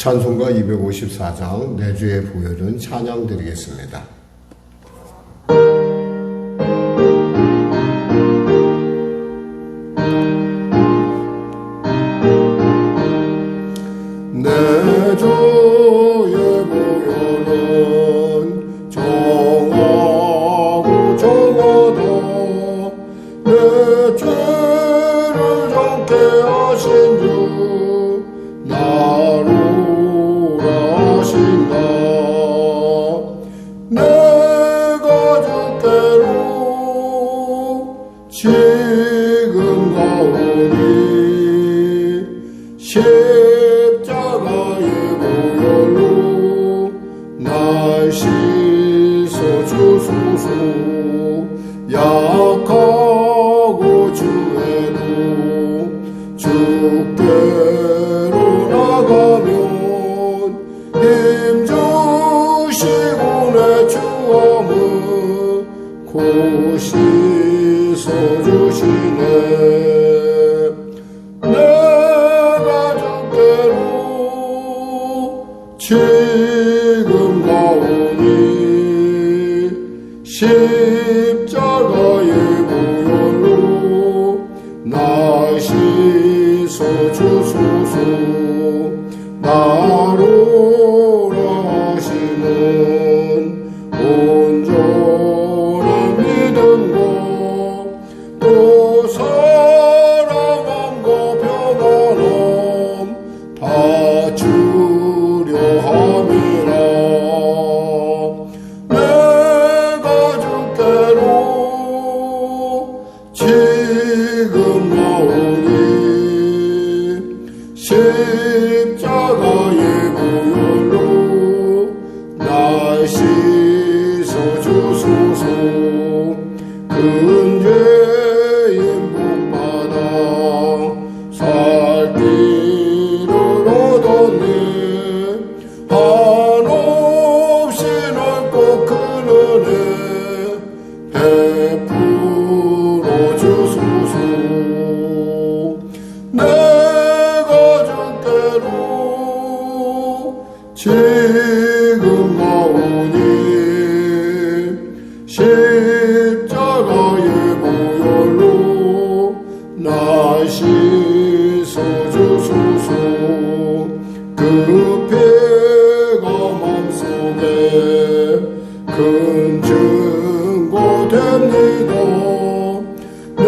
찬송가 254장 내 주의 부여는 찬양 드리겠습니다. 내 주의 부여는 정하고 정하다 내 죄를 정케 하신 주 나로 하신다. 내가 주께로 지금 가오니 십자가의 보혈로 날 씻어주소서. 약하고 주에도 주께로 나가면 힘주시고 내 주함을 곧 씻어주시네. 내가 주께로 지금 가오니 십자가의 보혈로 날 씻어주소서. 나로 하시는 온전한 믿음과 또 사랑함과 평안함 다 주려 함이라. 내가 주께로 지금 나오니 십자가의 보혈로 날 씻어주소서. 근죄인 복받아 살 길을 얻었네. 한없이 넓고 큰 은혜 베풀어 주소서. 내가 주께로 지금 나오니 십자가의 보혈로 날 씻어주소서. 그 피가 맘속에 큰 증거됩니다. 내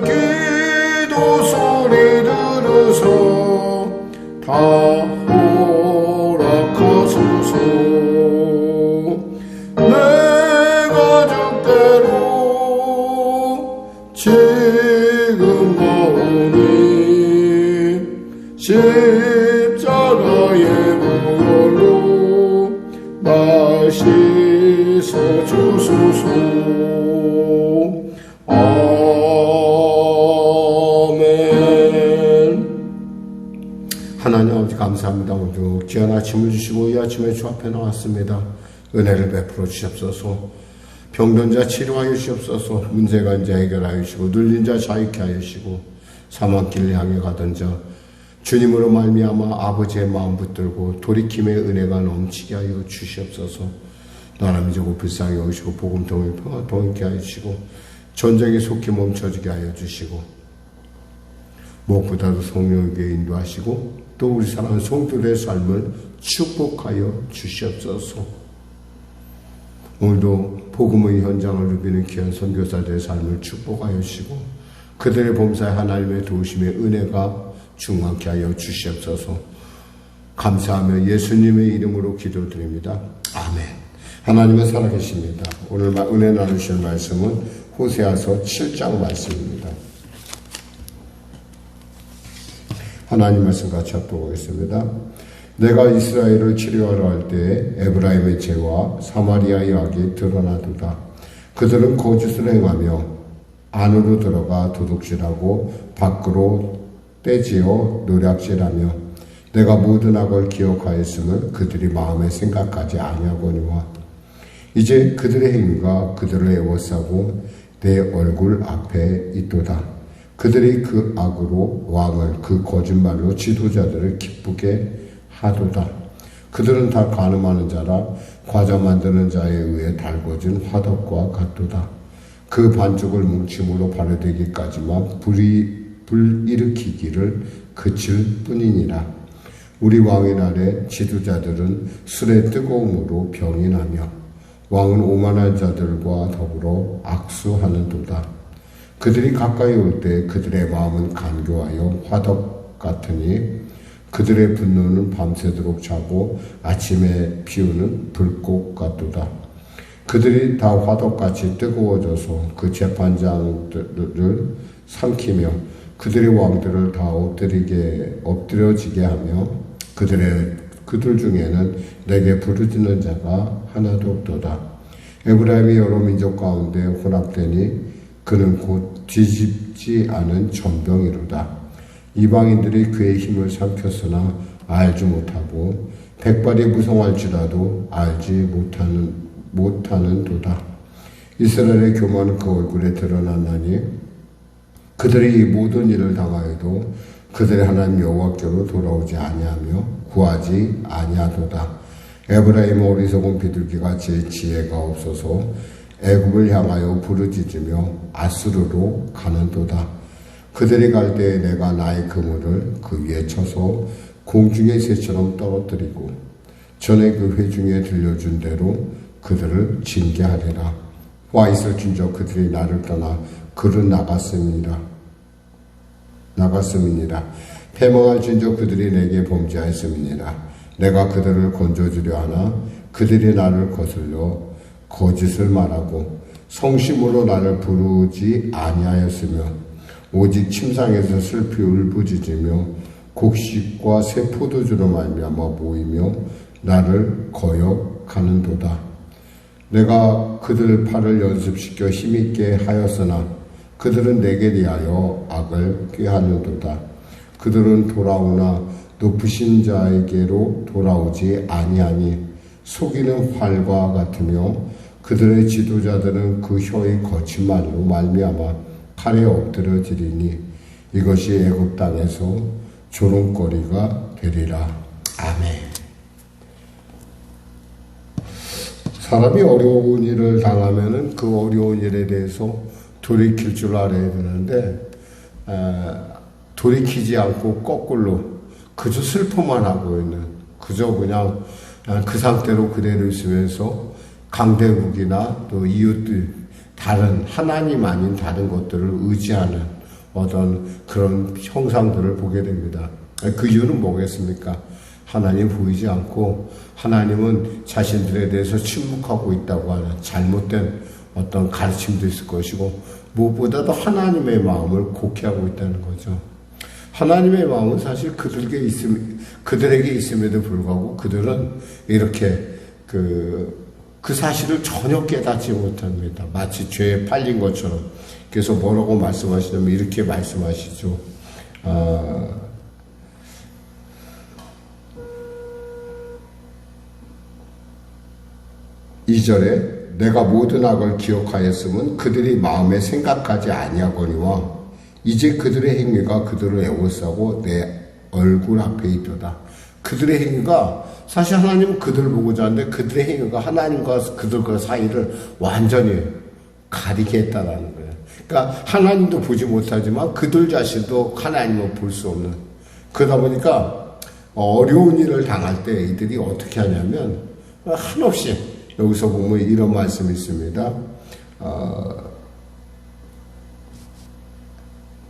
기도 소리 들으서 다 허락하소서. 내가 주께로 지금 나오니 십자가의 보혈로 날 씻어주소서. 아멘. 하나님 아버지 감사합니다. 오늘도 귀한 아침을 주시고 이 아침에 주 앞에 나왔습니다. 은혜를 베풀어 주시옵소서. 병든 자 치료하여 주시옵소서. 문제가 있는 자 해결하여 주시고 눌린 자 자유케 하여 주시고 사망길을 향해 가던 자 주님으로 말미암아 아버지의 마음 붙들고 돌이킴의 은혜가 넘치게 하여 주시옵소서. 나라미 저고 불쌍히 여기시고 복음통일 평화 통일케 하여 주시고 전쟁이 속히 멈춰지게 하여 주시고 무엇보다도 성령에게 인도하시고 또 우리 사랑하는 성도들의 삶을 축복하여 주시옵소서. 오늘도 복음의 현장을 누비는 귀한 선교사들의 삶을 축복하여 주시고 그들의 범사에 하나님의 도우심의 은혜가 충만케 하여 주시옵소서. 감사하며 예수님의 이름으로 기도드립니다. 아멘. 하나님은 살아계십니다. 오늘 은혜 나누실 말씀은 호세아서 7장 말씀입니다. 하나님 말씀 같이 합독하겠습니다. 내가 이스라엘을 치료하러 할 때에 에브라임의 죄와 사마리아의 악이 드러나도다. 그들은 거짓을 행하며 안으로 들어가 도둑질하고 밖으로 떼지어 노략질하며 내가 모든 악을 기억하였음을 그들이 마음에 생각하지 아니하거니와 이제 그들의 행위가 그들을 애워싸고 내 얼굴 앞에 있도다. 그들이 그 악으로 왕을 그 거짓말로 지도자들을 기쁘게 하도다. 그들은 다 가늠하는 자라 과자 만드는 자에 의해 달궈진 화덕과 같도다. 그 반죽을 뭉침으로 발효되기까지만 불 일으키기를 그칠 뿐이니라. 우리 왕의 날에 지도자들은 술의 뜨거움으로 병이 나며 왕은 오만한 자들과 더불어 악수하는도다. 그들이 가까이 올 때 그들의 마음은 간교하여 화덕 같으니 그들의 분노는 밤새도록 자고 아침에 피우는 불꽃 같도다. 그들이 다 화덕같이 뜨거워져서 그 재판장들을 삼키며 그들의 왕들을 다 엎드려지게 하며 그들 중에는 내게 부르짖는 자가 하나도 없도다. 에브라임이 여러 민족 가운데 혼합되니 그는 곧 뒤집지 않은 전병이로다. 이방인들이 그의 힘을 삼켰으나 알지 못하고 백발이 무성할지라도 알지 못하는 도다. 이스라엘의 교만은 그 얼굴에 드러났나니 그들이 이 모든 일을 당하여도 그들의 하나님 여호와께로 돌아오지 아니하며 구하지 아니하도다. 에브라임 어리석은 비둘기가 제 지혜가 없어서 애굽을 향하여 부르짖으며 아수르로 가는도다. 그들이 갈 때에 내가 나의 그물을 그 위에 쳐서 공중의 새처럼 떨어뜨리고 전에 그 회중에 들려준 대로 그들을 징계하리라. 와 있을 진저 그들이 나를 떠나 그를 나갔음이니라. 패망할 진저 그들이 내게 범죄하였음이니라. 내가 그들을 건져주려 하나 그들이 나를 거슬려 거짓을 말하고 성심으로 나를 부르지 아니하였으며 오직 침상에서 슬피 울부짖으며 곡식과 새 포도주로 말미암아 모이며 나를 거역하는도다. 내가 그들 팔을 연습시켜 힘있게 하였으나 그들은 내게 대하여 악을 꾀하는도다. 그들은 돌아오나 높으신 자에게로 돌아오지 아니하니 속이는 활과 같으며 그들의 지도자들은 그 혀의 거친 말로 말미암아 칼에 엎드려지리니 이것이 애굽 땅에서 조롱거리가 되리라. 아멘. 사람이 어려운 일을 당하면은 그 어려운 일에 대해서 돌이킬 줄 알아야 되는데 돌이키지 않고 거꾸로 그저 슬퍼만 하고 있는, 그저 그냥 그 상태로 그대로 있으면서 강대국이나 또 이웃들, 다른 하나님 아닌 다른 것들을 의지하는 어떤 그런 형상들을 보게 됩니다. 그 이유는 뭐겠습니까? 하나님 보이지 않고 하나님은 자신들에 대해서 침묵하고 있다고 하는 잘못된 어떤 가르침도 있을 것이고, 무엇보다도 하나님의 마음을 곡해하고 있다는 거죠. 하나님의 마음은 사실 그들에게 있음에도 불구하고 그들은 이렇게 그 사실을 전혀 깨닫지 못합니다. 마치 죄에 팔린 것처럼. 그래서 뭐라고 말씀하시냐면 이렇게 말씀하시죠. 2절에 내가 모든 악을 기억하였으면 그들이 마음에 생각하지 아니하거니와 이제 그들의 행위가 그들을 애워싸고 내 얼굴 앞에 있도다. 그들의 행위가 사실 하나님은 그들을 보고자 하는데 그들의 행위가 하나님과 그들과 사이를 완전히 가리게 했다라는 거예요. 그러니까 하나님도 보지 못하지만 그들 자신도 하나님을 볼 수 없는. 그러다 보니까 어려운 일을 당할 때 이들이 어떻게 하냐면 한없이, 여기서 보면 이런 말씀이 있습니다.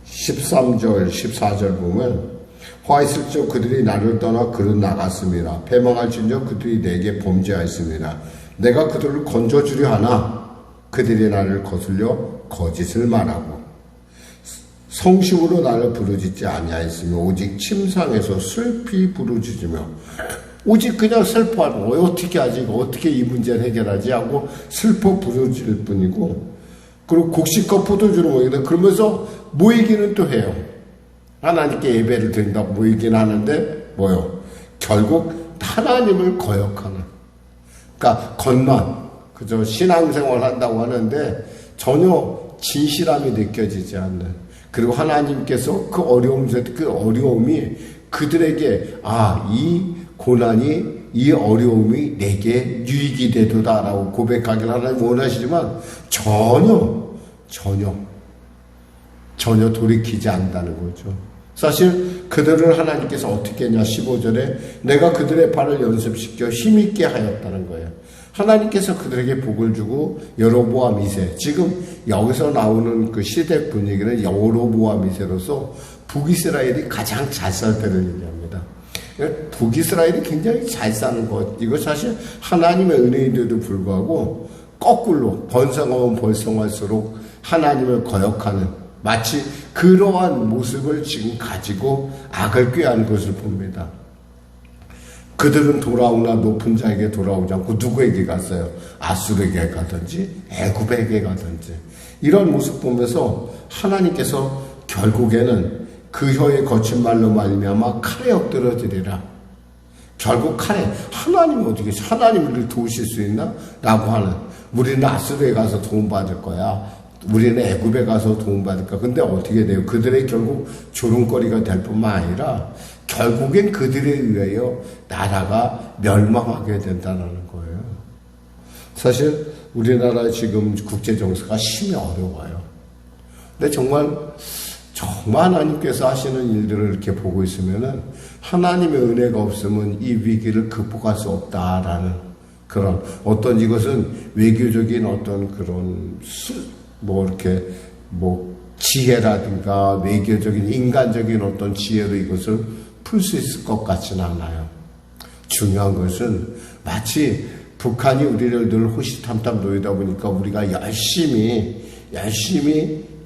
13절, 14절 보면 화 있을적 그들이 나를 떠나 그를 나갔음이라. 패망할진저 그들이 내게 범죄하였음이라. 내가 그들을 건져주려 하나 그들이 나를 거슬려 거짓을 말하고 성심으로 나를 부르짖지 아니하였으며 오직 침상에서 슬피 부르짖으며, 오직 그냥 슬퍼하고 어떻게 하지, 어떻게 이 문제를 해결하지 하고 슬퍼 부르짖을 뿐이고, 그리고 곡식과 포도주를 모이다 그러면서 모이기는 또 해요. 하나님께 예배를 드린다고 모이기는 하는데 뭐요? 결국 하나님을 거역하는, 그러니까 겉만 그저 신앙생활 한다고 하는데 전혀 진실함이 느껴지지 않는, 그리고 하나님께서 그 어려움이 그들에게 이 고난이 이 어려움이 내게 유익이 되도다라고 고백하기를 하나님 원하시지만 전혀 돌이키지 않는다는 거죠. 사실 그들을 하나님께서 어떻게 했냐 15절에 내가 그들의 발을 연습시켜 힘있게 하였다는 거예요. 하나님께서 그들에게 복을 주고 여로보암 2세, 지금 여기서 나오는 그 시대 분위기는 여로보암 2세로서 북이스라엘이 가장 잘 살 때를 얘기합니다. 북이스라엘이 굉장히 잘 사는 것, 이거 사실 하나님의 은혜인데도 불구하고 거꾸로 번성하면 번성할수록 하나님을 거역하는, 마치 그러한 모습을 지금 가지고 악을 꾀하는 것을 봅니다. 그들은 돌아오나 높은 자에게 돌아오지 않고 누구에게 갔어요? 아수르에게 가든지 애굽에게 가든지. 이런 모습 보면서 하나님께서 결국에는 그 혀의 거친 말로 말미암아 칼에 엎드러지리라. 결국 칼에, 하나님 어떻게 하나님을 도우실 수 있나? 라고 하는, 우리는 아수르에 가서 도움받을 거야, 우리는 애굽에 가서 도움받을 거야. 근데 어떻게 돼요? 그들의 결국 조롱거리가 될 뿐만 아니라 결국엔 그들에 의하여 나라가 멸망하게 된다는 거예요. 사실 우리나라 지금 국제정세가 심히 어려워요. 근데 정말 하나님께서 하시는 일들을 이렇게 보고 있으면은 하나님의 은혜가 없으면 이 위기를 극복할 수 없다라는 그런, 어떤 이것은 외교적인 어떤 그런 지혜라든가 외교적인 인간적인 어떤 지혜로 이것을 풀 수 있을 것 같지는 않아요. 중요한 것은 마치 북한이 우리를 늘 호시탐탐 노리다 보니까 우리가 열심히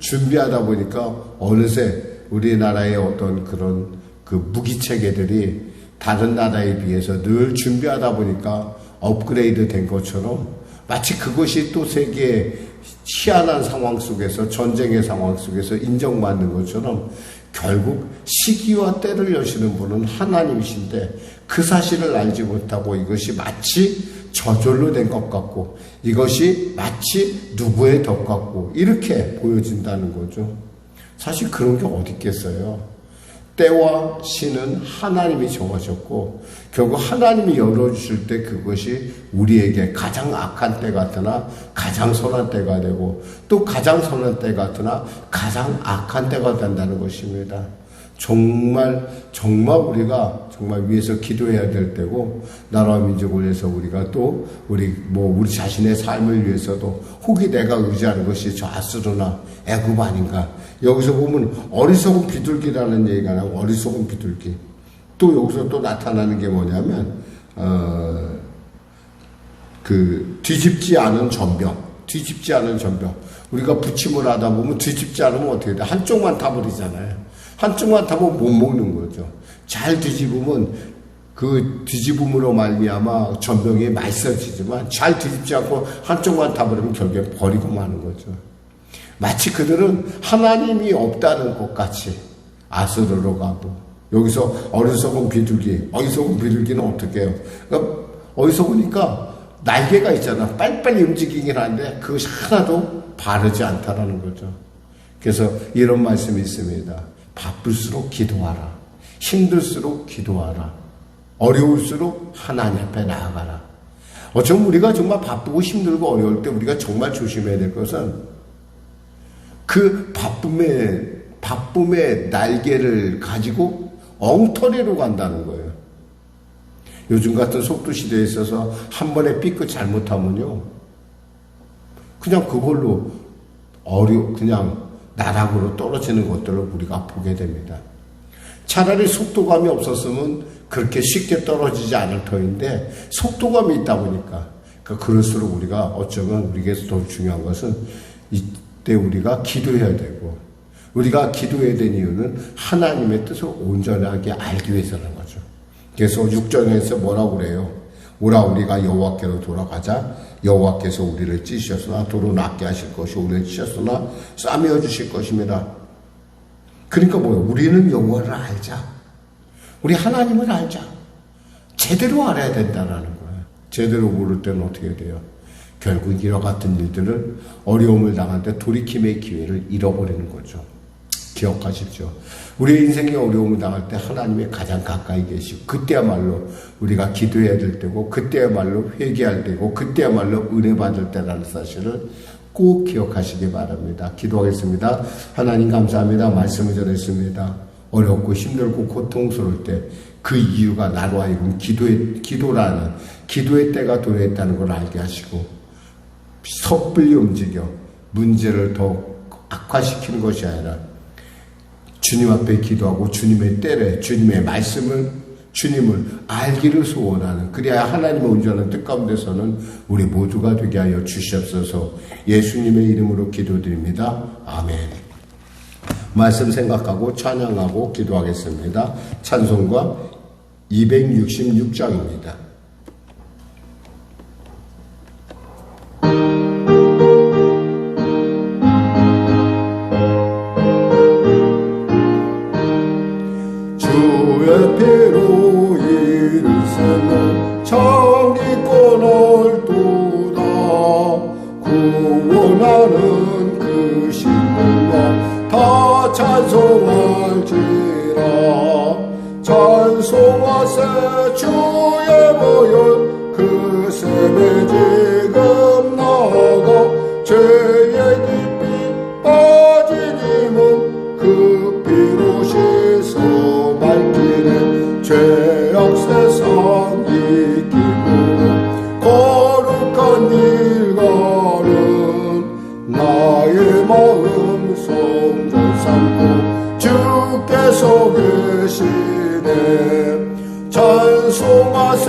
준비하다 보니까 어느새 우리나라의 어떤 그런 그 무기 체계들이 다른 나라에 비해서 늘 준비하다 보니까 업그레이드 된 것처럼, 마치 그것이 또 세계의 희한한 상황 속에서, 전쟁의 상황 속에서 인정받는 것처럼 결국 시기와 때를 여시는 분은 하나님이신데 그 사실을 알지 못하고 이것이 마치 저절로 된 것 같고 이것이 마치 누구의 덕 같고 이렇게 보여진다는 거죠. 사실 그런 게 어디 있겠어요. 때와 시는 하나님이 정하셨고 결국 하나님이 열어주실 때 그것이 우리에게 가장 악한 때 같으나 가장 선한 때가 되고, 또 가장 선한 때 같으나 가장 악한 때가 된다는 것입니다. 정말 우리가 정말 위해서 기도해야 될 때고, 나라와 민족을 위해서 우리가 또 우리 자신의 삶을 위해서도 혹이 내가 의지하는 것이 저 아수르나 애굽 아닌가. 여기서 보면 어리석은 비둘기라는 얘기가 나오고, 어리석은 비둘기. 또 여기서 또 나타나는 게 뭐냐면 뒤집지 않은 전병. 우리가 부침을 하다 보면 뒤집지 않으면 어떻게 돼? 한쪽만 타버리잖아요. 한쪽만 타면 못 먹는 거죠. 잘 뒤집으면 그 뒤집음으로 말미암아 전병이 맛있어지지만, 잘 뒤집지 않고 한쪽만 타버리면 결국에 버리고 마는 거죠. 마치 그들은 하나님이 없다는 것 같이 아수르로 가고, 여기서 어리석은 비둘기는 어떻게 해요? 그러니까 어리석으니까 날개가 있잖아. 빨리빨리 움직이긴 하는데 그것이 하나도 바르지 않다라는 거죠. 그래서 이런 말씀이 있습니다. 바쁠수록 기도하라. 힘들수록 기도하라. 어려울수록 하나님 앞에 나아가라. 어쩌면 우리가 정말 바쁘고 힘들고 어려울 때 우리가 정말 조심해야 될 것은 그 바쁨의 날개를 가지고 엉터리로 간다는 거예요. 요즘 같은 속도 시대에 있어서 한 번에 삐끗 잘못하면요, 그냥 그걸로 그냥 나락으로 떨어지는 것들을 우리가 보게 됩니다. 차라리 속도감이 없었으면 그렇게 쉽게 떨어지지 않을 터인데 속도감이 있다 보니까, 그럴수록 우리가 어쩌면 우리에게서 더 중요한 것은 이때 우리가 기도해야 되고, 우리가 기도해야 되는 이유는 하나님의 뜻을 온전하게 알기 위해서라는 거죠. 그래서 6절에서 뭐라고 그래요? 오라 우리가 여호와께로 돌아가자. 여호와께서 우리를 찢으셨으나 도로 낫게 하실 것이 우리를 찢으셨으나 싸매어 주실 것입니다. 그러니까 뭐예요? 우리는 여호와를 알자. 우리 하나님을 알자. 제대로 알아야 된다는 거예요. 제대로 모를 때는 어떻게 돼요? 결국 이와 같은 일들을, 어려움을 당할 때 돌이킴의 기회를 잃어버리는 거죠. 기억하십시오. 우리의 인생이 어려움을 당할 때 하나님의 가장 가까이 계시고 그때야말로 우리가 기도해야 될 때고 그때야말로 회개할 때고 그때야말로 은혜 받을 때라는 사실을 꼭 기억하시기 바랍니다. 기도하겠습니다. 하나님 감사합니다. 말씀을 전했습니다. 어렵고 힘들고 고통스러울 때 그 이유가 나로 하여금 기도의 때가 도래했다는 걸 알게 하시고 섣불리 움직여 문제를 더 악화시키는 것이 아니라 주님 앞에 기도하고 주님의 때를 주님의 말씀을 주님을 알기를 소원하는 그래야 하나님의 온전한 뜻 가운데서는 우리 모두가 되게 하여 주시옵소서. 예수님의 이름으로 기도드립니다. 아멘. 말씀 생각하고 찬양하고 기도하겠습니다. 찬송가 266장입니다. 주의 피로 일세는 정리권을 도다 구원하는 그 신분과 다 찬송할지라 찬송하세 주의 보혈 그 셈에 지금 나가 죄의 깊이 빠진 힘은 그 피로 씻어 밝히네 죄악 세상 이기고 거룩한 일가는 나의 마음 성전 삼고 주께서 계시네 찬송하세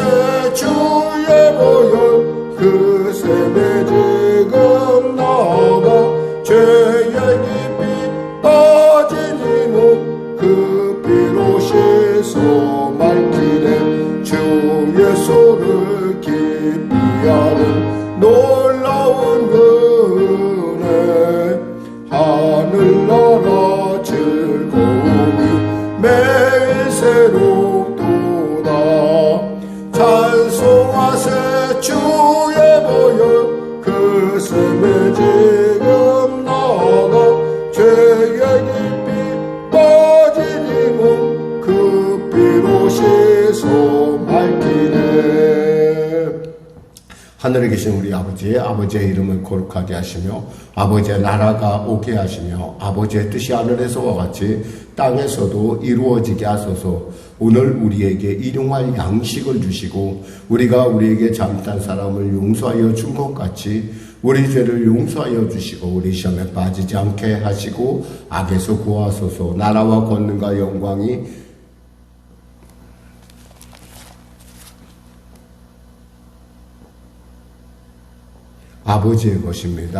주의 보혈 그 셈에 지금 나가 죄의 깊이 빠진 힘은 그 피로 씻어 밝히네 주의 손을 깊이 하는 놀라운 은혜 하늘나라 즐거움이 매일 새롭도다 찬송하세 주의 보혈 그 셈에 지금 나가 죄의 깊이 빠진 힘은 그 피로 씻어 밝히네. 하늘에 계신 우리 아버지의 이름을 거룩하게 하시며 아버지의 나라가 오게 하시며 아버지의 뜻이 하늘에서와 같이 땅에서도 이루어지게 하소서. 오늘 우리에게 일용할 양식을 주시고 우리가 우리에게 잘못한 사람을 용서하여 준 것 같이 우리 죄를 용서하여 주시고 우리 시험에 빠지지 않게 하시고 악에서 구하소서. 나라와 권능과 영광이 아버지의 것입니다.